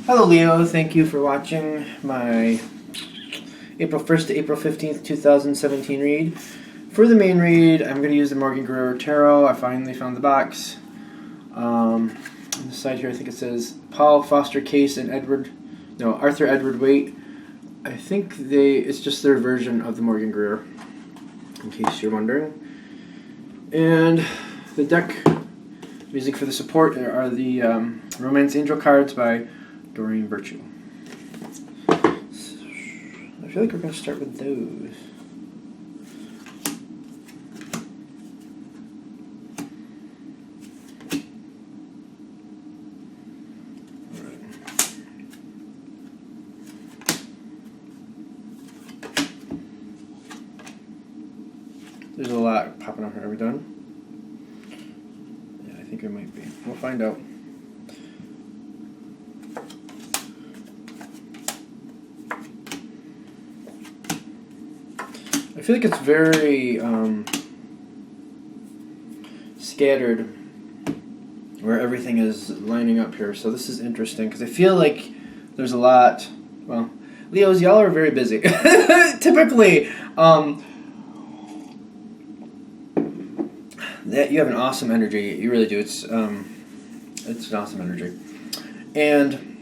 Hello Leo, thank you for watching my April 1st to April 15th, 2017 read. For the main read, I'm going to use the Morgan Guerrero Tarot. I finally found the box. On the side here I think it says Paul Foster Case and Arthur Edward Waite. I think it's just their version of the Morgan Guerrero, in case you're wondering. And the deck music for the support are the Romance Angel cards by Doreen Virtue. I feel like we're going to start with those. There's a lot popping up here. Are we done? Yeah, I think it might be. We'll find out. I feel like it's very scattered where everything is lining up here. So this is interesting because I feel like there's a lot. Well, Leos, y'all are very busy. Typically, that you have an awesome energy. You really do. It's an awesome energy, and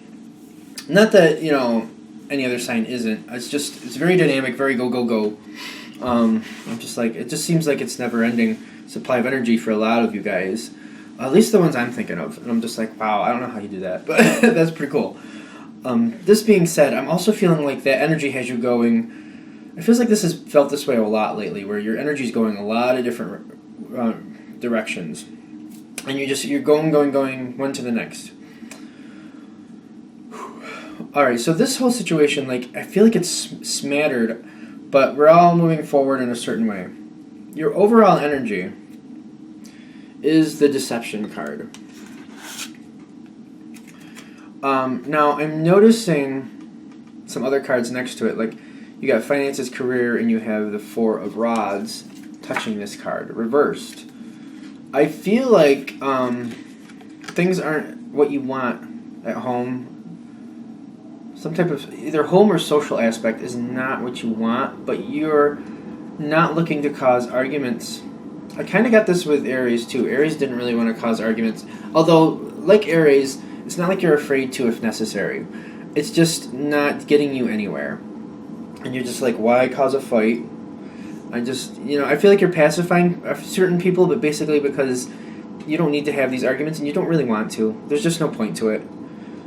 not that any other sign isn't. It's very dynamic, very go. I'm just like, it just seems like it's never-ending supply of energy for a lot of you guys, at least the ones I'm thinking of. And I'm just like, wow, I don't know how you do that, but that's pretty cool. This being said, I'm also feeling like that energy has you going. It feels like this has felt this way a lot lately, where your energy is going a lot of different directions, and you're going one to the next. All right, so this whole situation, like, I feel like it's smattered, but we're all moving forward in a certain way. Your overall energy is the Deception card. Now, I'm noticing some other cards next to it. Like, you got Finances, Career, and you have the Four of Rods touching this card, reversed. I feel like things aren't what you want at home. Some type of either home or social aspect is not what you want, but you're not looking to cause arguments. I kind of got this with Aries too. Aries didn't really want to cause arguments, although like Aries, it's not like you're afraid to if necessary. It's just not getting you anywhere, and you're just like, why cause a fight? I feel like you're pacifying certain people, but basically because you don't need to have these arguments and you don't really want to. There's just no point to it.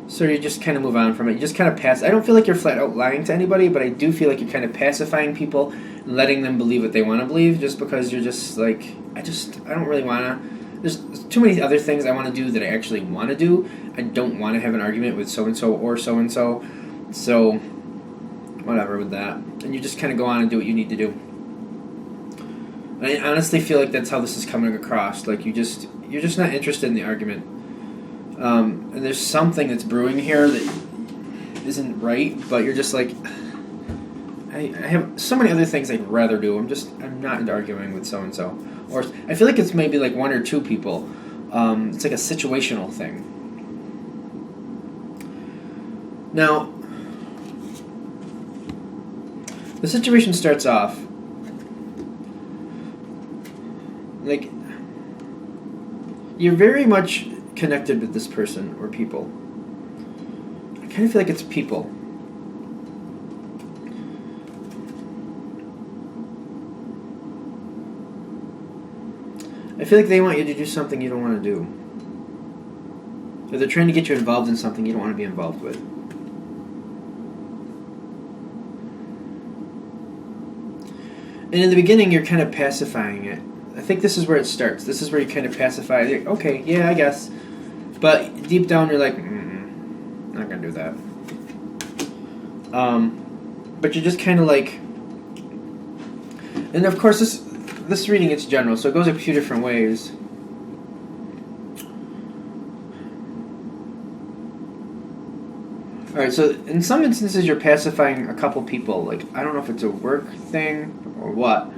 So you just kind of move on from it. You just kind of pass. I don't feel like you're flat out lying to anybody, but I do feel like you're kind of pacifying people and letting them believe what they want to believe, just because you're just like, I don't really want to. There's too many other things I want to do that I actually want to do. I don't want to have an argument with so-and-so or so-and-so. So, whatever with that. And you just kind of go on and do what you need to do. And I honestly feel like that's how this is coming across. Like, you're just not interested in the argument. And there's something that's brewing here that isn't right, but you're just like, I have so many other things I'd rather do. I'm not into arguing with so-and-so. Or I feel like it's maybe like one or two people. It's like a situational thing. Now, the situation starts off like you're very much connected with this person or people. I kind of feel like it's people. I feel like they want you to do something you don't want to do. Or they're trying to get you involved in something you don't want to be involved with. And in the beginning, you're kind of pacifying it. I think this is where it starts. This is where you kind of pacify it. Like, okay, yeah, I guess. But deep down, you're like, not going to do that. But you're just kind of like... And of course, this reading, it's general, so it goes a few different ways. Alright, so in some instances, you're pacifying a couple people. Like, I don't know if it's a work thing or what.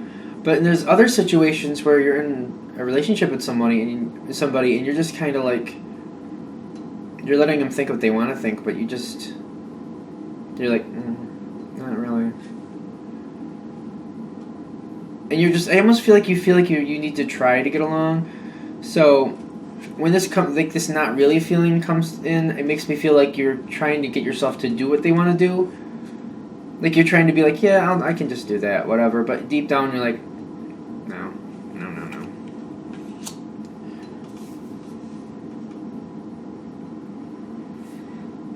But there's other situations where you're in a relationship with somebody and you're just kind of like you're letting them think what they want to think, but you're like, not really. And I almost feel like you need to try to get along. So when this this not really feeling comes in, it makes me feel like you're trying to get yourself to do what they want to do. Like you're trying to be like, yeah, I can just do that, whatever. But deep down, you're like, no.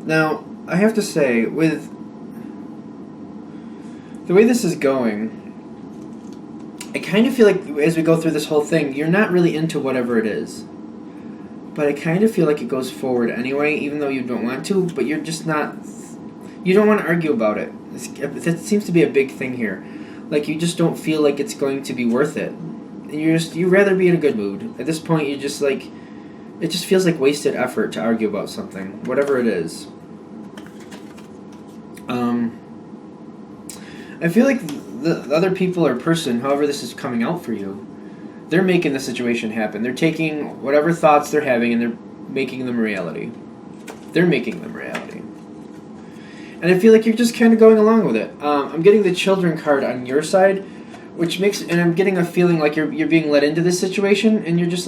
Now, I have to say, with the way this is going, I kind of feel like as we go through this whole thing, you're not really into whatever it is. But I kind of feel like it goes forward anyway, even though you don't want to, but you're just not... You don't want to argue about it. That seems to be a big thing here. Like, you just don't feel like it's going to be worth it. And you'd rather be in a good mood. At this point, you just like... It just feels like wasted effort to argue about something, whatever it is. I feel like the other people or person, however this is coming out for you, they're making the situation happen. They're taking whatever thoughts they're having and they're making them reality. They're making them reality. And I feel like you're just kind of going along with it. I'm getting the children card on your side, and I'm getting a feeling like you're being led into this situation, and you're just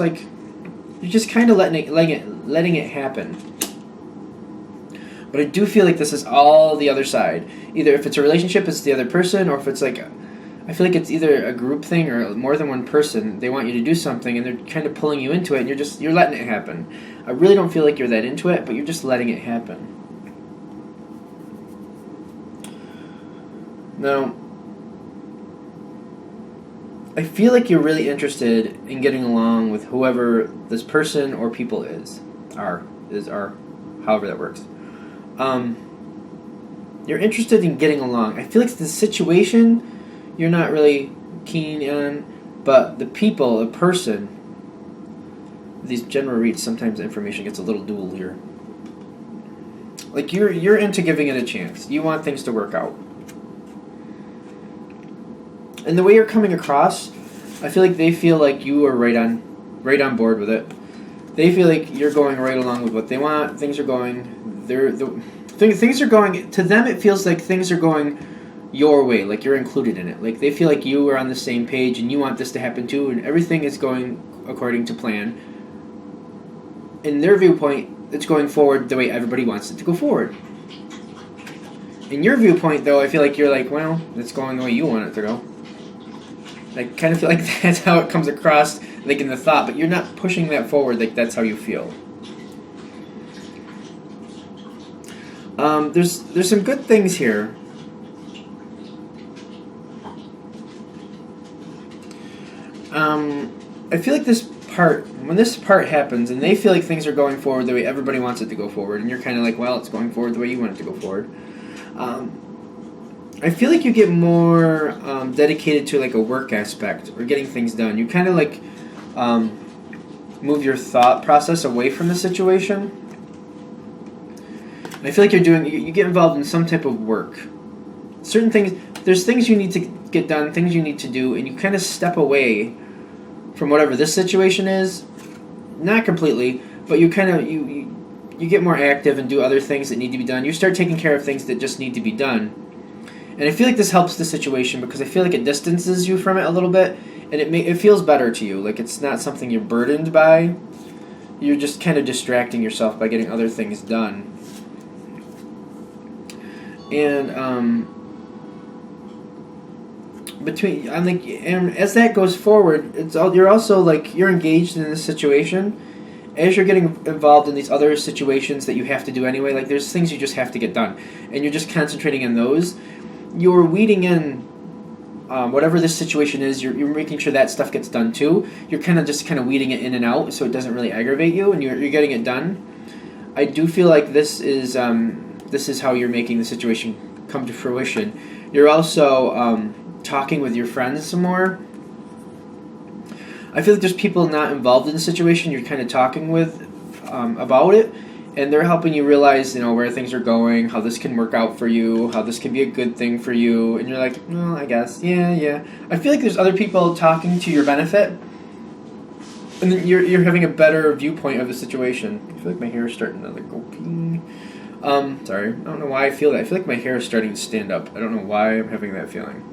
kind of letting it happen. But I do feel like this is all the other side. Either if it's a relationship, it's the other person, or if it's like, I feel like it's either a group thing or more than one person. They want you to do something, and they're kind of pulling you into it, and you're letting it happen. I really don't feel like you're that into it, but you're just letting it happen. Now, I feel like you're really interested in getting along with whoever this person or people are, however that works. You're interested in getting along. I feel like the situation you're not really keen on, but the people, the person, these general reads, sometimes the information gets a little dual here. Like you're into giving it a chance. You want things to work out. And the way you're coming across, I feel like they feel like you are right on board with it. They feel like you're going right along with what they want. Things are going things are going to them. It feels like things are going your way, like you're included in it. Like they feel like you are on the same page and you want this to happen too, and everything is going according to plan. In their viewpoint, it's going forward the way everybody wants it to go forward. In your viewpoint, though, I feel like you're like, well, it's going the way you want it to go. I kind of feel like that's how it comes across, like in the thought, but you're not pushing that forward like that's how you feel. There's some good things here. I feel like when this part happens and they feel like things are going forward the way everybody wants it to go forward, and you're kind of like, well, it's going forward the way you want it to go forward. I feel like you get more dedicated to like a work aspect or getting things done. You kind of like move your thought process away from the situation. And I feel like you get involved in some type of work. Certain things, there's things you need to get done, things you need to do, and you kind of step away from whatever this situation is. Not completely, but you kind of you get more active and do other things that need to be done. You start taking care of things that just need to be done. And I feel like this helps the situation because I feel like it distances you from it a little bit, and it feels better to you. Like it's not something you're burdened by. You're just kind of distracting yourself by getting other things done. And and as that goes forward, you're also like you're engaged in this situation. As you're getting involved in these other situations that you have to do anyway, like there's things you just have to get done, and you're just concentrating on those. You're weeding in whatever this situation is. You're making sure that stuff gets done too. You're kind of weeding it in and out, so it doesn't really aggravate you, and you're getting it done. I do feel like this is how you're making the situation come to fruition. You're also talking with your friends some more. I feel like there's people not involved in the situation you're kind of talking with about it, and they're helping you realize, where things are going, how this can work out for you, how this can be a good thing for you, and you're like, well, I guess, yeah. I feel like there's other people talking to your benefit, And then you're having a better viewpoint of the situation. I feel like my hair is starting to like go ping. Sorry, I don't know why I feel that. I feel like my hair is starting to stand up. I don't know why I'm having that feeling.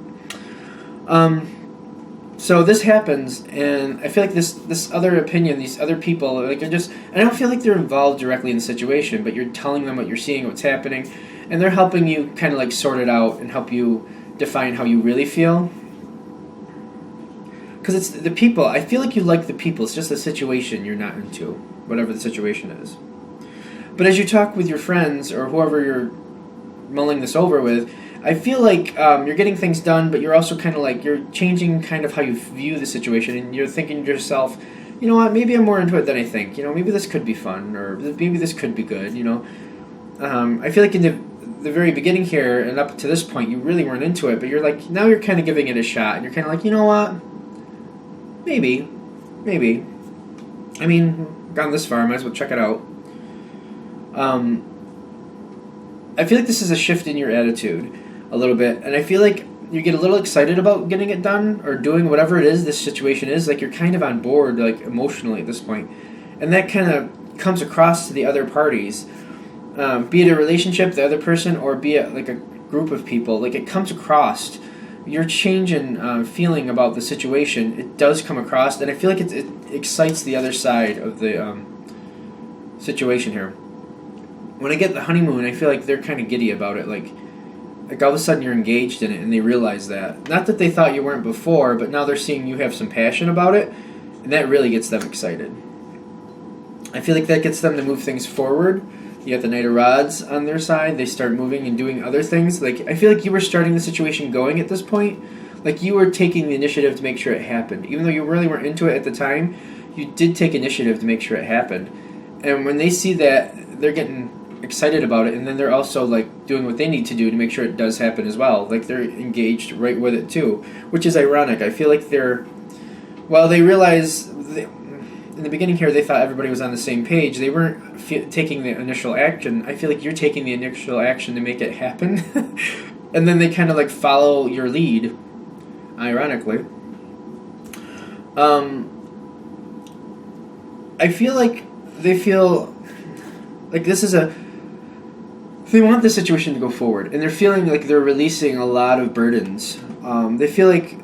So this happens, and I feel like this other opinion, these other people, like, are just, I don't feel like they're involved directly in the situation, but you're telling them what you're seeing, what's happening, and they're helping you kind of like sort it out and help you define how you really feel. Because it's the people. I feel like you like the people. It's just the situation you're not into, whatever the situation is. But as you talk with your friends or whoever you're mulling this over with, I feel like you're getting things done, but you're also kind of like, you're changing kind of how you view the situation, and you're thinking to yourself, you know what, maybe I'm more into it than I think. You know, maybe this could be fun, or maybe this could be good, you know. I feel like in the very beginning here, and up to this point, you really weren't into it, but you're like, now you're kind of giving it a shot, and you're kind of like, you know what, maybe. I mean, gone this far, might as well check it out. I feel like this is a shift in your attitude a little bit, and I feel like you get a little excited about getting it done or doing whatever it is this situation is. Like, you're kind of on board, like, emotionally at this point, and that kind of comes across to the other parties, be it a relationship, the other person, or be it like a group of people. Like, it comes across. Your change in feeling about the situation, it does come across, and I feel like it excites the other side of the situation here. When I get the honeymoon, I feel like they're kind of giddy about it. Like all of a sudden you're engaged in it, and they realize that. Not that they thought you weren't before, but now they're seeing you have some passion about it, and that really gets them excited. I feel like that gets them to move things forward. You got the Knight of Rods on their side. They start moving and doing other things. Like, I feel like you were starting the situation going at this point. Like, you were taking the initiative to make sure it happened. Even though you really weren't into it at the time, you did take initiative to make sure it happened. And when they see that, they're getting excited about it, and then they're also, like, doing what they need to do to make sure it does happen as well. Like, they're engaged right with it, too. Which is ironic. I feel like while they realize... in the beginning here, they thought everybody was on the same page. They weren't taking the initial action. I feel like you're taking the initial action to make it happen. And then they kind of like follow your lead, ironically. I feel like they feel like they want the situation to go forward, and they're feeling like they're releasing a lot of burdens. They feel like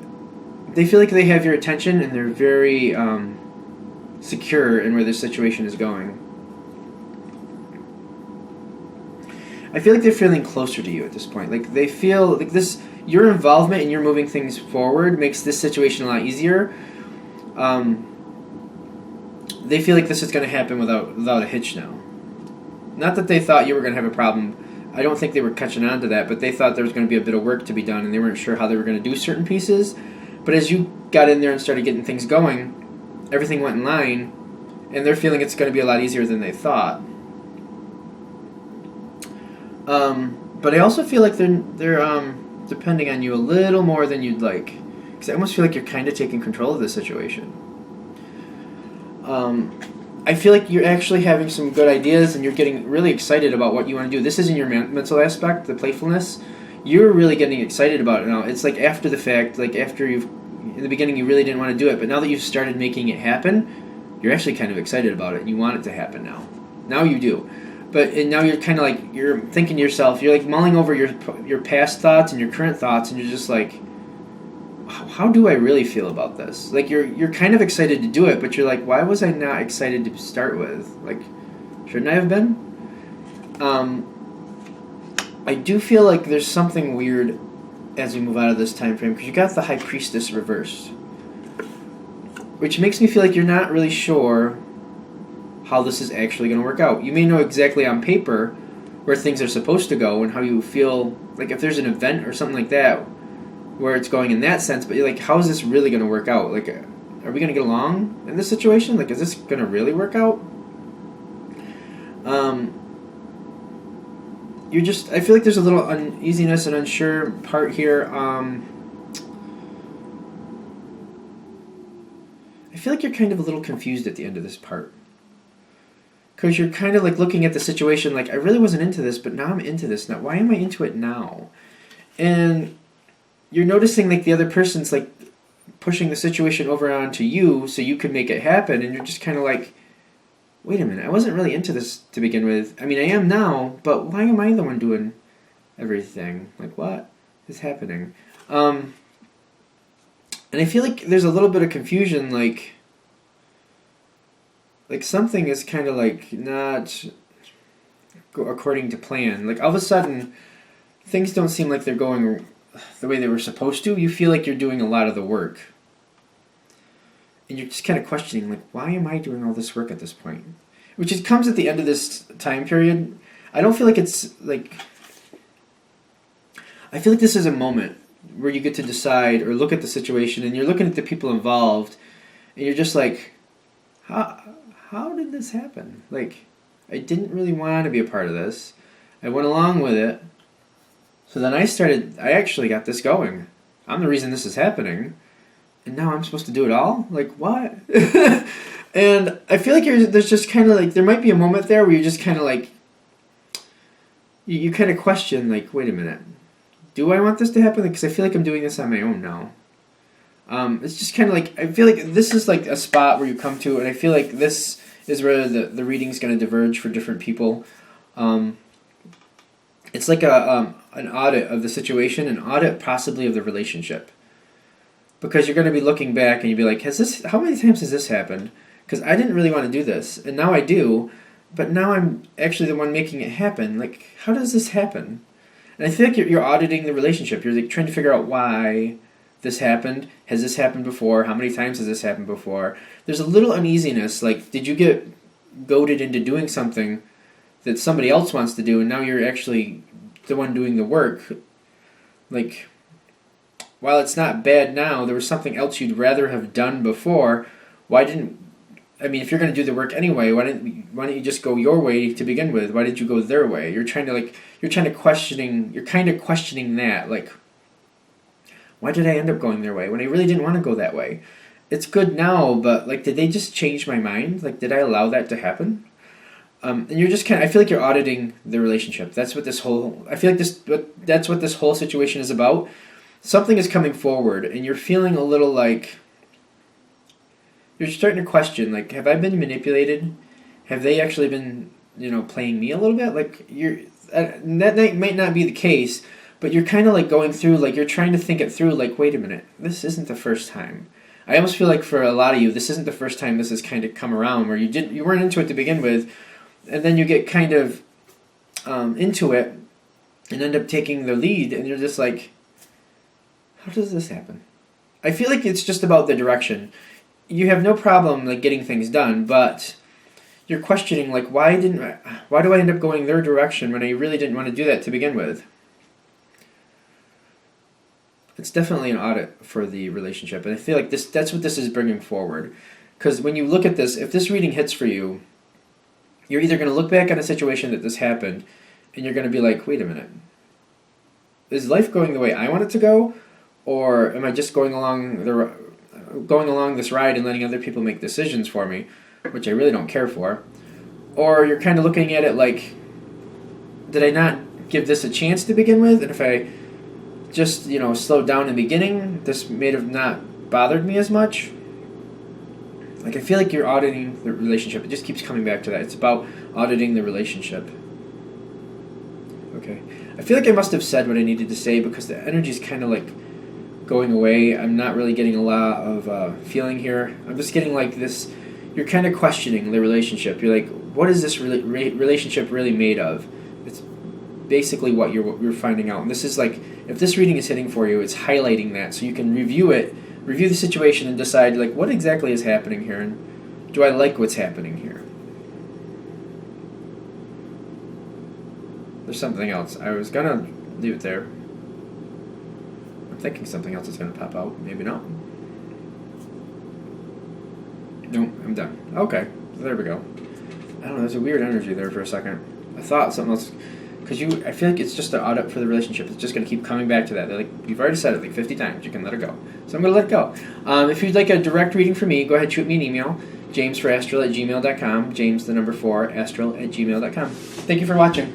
they have your attention, and they're very... secure in where this situation is going. I feel like they're feeling closer to you at this point. Like, they feel like your involvement and your moving things forward makes this situation a lot easier. They feel like this is going to happen without a hitch now. Not that they thought you were going to have a problem. I don't think they were catching on to that, but they thought there was going to be a bit of work to be done, and they weren't sure how they were going to do certain pieces. But as you got in there and started getting things going, everything went in line, and they're feeling it's going to be a lot easier than they thought. But I also feel like they're depending on you a little more than you'd like, because I almost feel like you're kind of taking control of the situation. I feel like you're actually having some good ideas, and you're getting really excited about what you want to do. This isn't your mental aspect, the playfulness. You're really getting excited about it now. It's like after the fact, like after in the beginning you really didn't want to do it, but now that you've started making it happen, you're actually kind of excited about it, and you want it to happen now. Now you do. And now you're kind of like, you're thinking to yourself, you're like mulling over your past thoughts and your current thoughts, and you're just like, how do I really feel about this? Like, you're kind of excited to do it, but you're like, why was I not excited to start with? Like, shouldn't I have been? I do feel like there's something weird as we move out of this time frame, because you got the High Priestess reversed, which makes me feel like you're not really sure how this is actually going to work out. You may know exactly on paper where things are supposed to go and how you feel, like if there's an event or something like that where it's going in that sense, but you're like, how is this really going to work out? Like, are we going to get along in this situation? Like, is this going to really work out? I feel like there's a little uneasiness and unsure part here. I feel like you're kind of a little confused at the end of this part. Because you're kind of like looking at the situation like, I really wasn't into this, but now I'm into this. Now, why am I into it now? And you're noticing like the other person's like pushing the situation over onto you so you could make it happen, and you're just kind of like, wait a minute, I wasn't really into this to begin with. I mean, I am now, but why am I the one doing everything? Like, what is happening? And I feel like there's a little bit of confusion, like something is kind of like not according to plan. Like all of a sudden, things don't seem like they're going the way they were supposed to. You feel like you're doing a lot of the work. And you're just kind of questioning, like, why am I doing all this work at this point? Which it comes at the end of this time period. I don't feel like it's like... I feel like this is a moment where you get to decide or look at the situation, and you're looking at the people involved, and you're just like, how did this happen? Like, I didn't really want to be a part of this. I went along with it. So then I actually got this going. I'm the reason this is happening. And now I'm supposed to do it all? Like, what? And I feel like there's just kind of like, there might be a moment there where you're just kind of like, you kind of question, like, wait a minute. Do I want this to happen? Because I feel like I'm doing this on my own now. It's just kind of like, I feel like this is like a spot where you come to, and I feel like this is where the reading's going to diverge for different people. It's like an audit of the situation, an audit possibly of the relationship. Because you're going to be looking back and you'll be like, how many times has this happened? Because I didn't really want to do this, and now I do, but now I'm actually the one making it happen. Like, how does this happen? And I feel like you're auditing the relationship. You're like trying to figure out why this happened. Has this happened before? How many times has this happened before? There's a little uneasiness. Like, did you get goaded into doing something that somebody else wants to do, and now you're actually the one doing the work? Like, while it's not bad now, there was something else you'd rather have done before. If you're going to do the work anyway, why don't you just go your way to begin with? Why did you go their way? You're kind of questioning that, like, why did I end up going their way when I really didn't want to go that way? It's good now, but like, did they just change my mind? Like, did I allow that to happen? And you're just I feel like you're auditing the relationship. That's what that's what this whole situation is about. Something is coming forward, and you're feeling a little like, you're starting to question, like, have I been manipulated? Have they actually been, playing me a little bit? Like, that might not be the case, but you're kind of like going through, like, you're trying to think it through, like, wait a minute, this isn't the first time. I almost feel like for a lot of you, this isn't the first time this has kind of come around, where you weren't into it to begin with, and then you get kind of into it and end up taking the lead, and you're just like, how does this happen? I feel like it's just about the direction. You have no problem like getting things done, but you're questioning, like, why do I end up going their direction when I really didn't want to do that to begin with? It's definitely an audit for the relationship, and I feel like that's what this is bringing forward. Because when you look at this, if this reading hits for you, you're either going to look back on a situation that this happened, and you're going to be like, wait a minute, is life going the way I want it to go, or am I just going along this ride and letting other people make decisions for me, which I really don't care for? Or you're kind of looking at it like, did I not give this a chance to begin with? And if I just, slowed down in the beginning, this may have not bothered me as much. Like, I feel like you're auditing the relationship. It just keeps coming back to that. It's about auditing the relationship. Okay. I feel like I must have said what I needed to say, because the energy's kind of like going away. I'm not really getting a lot of feeling here. I'm just getting like this, you're kind of questioning the relationship. You're like, what is this relationship really made of? It's basically what you're finding out. And this is like, if this reading is hitting for you, it's highlighting that, so you can review the situation and decide, like, what exactly is happening here, and do I like what's happening here? There's something else. I was gonna leave it there. I'm thinking something else is gonna pop out. Maybe not. No, I'm done. Okay, there we go. I don't know, there's a weird energy there for a second. I thought something else, because I feel like it's just an audit for the relationship. It's just going to keep coming back to that. They're like, you've already said it like 50 times. You can let it go. So I'm going to let it go. If you'd like a direct reading from me, go ahead, shoot me an email, jamesforastral@gmail.com, james4astral@gmail.com. Thank you for watching.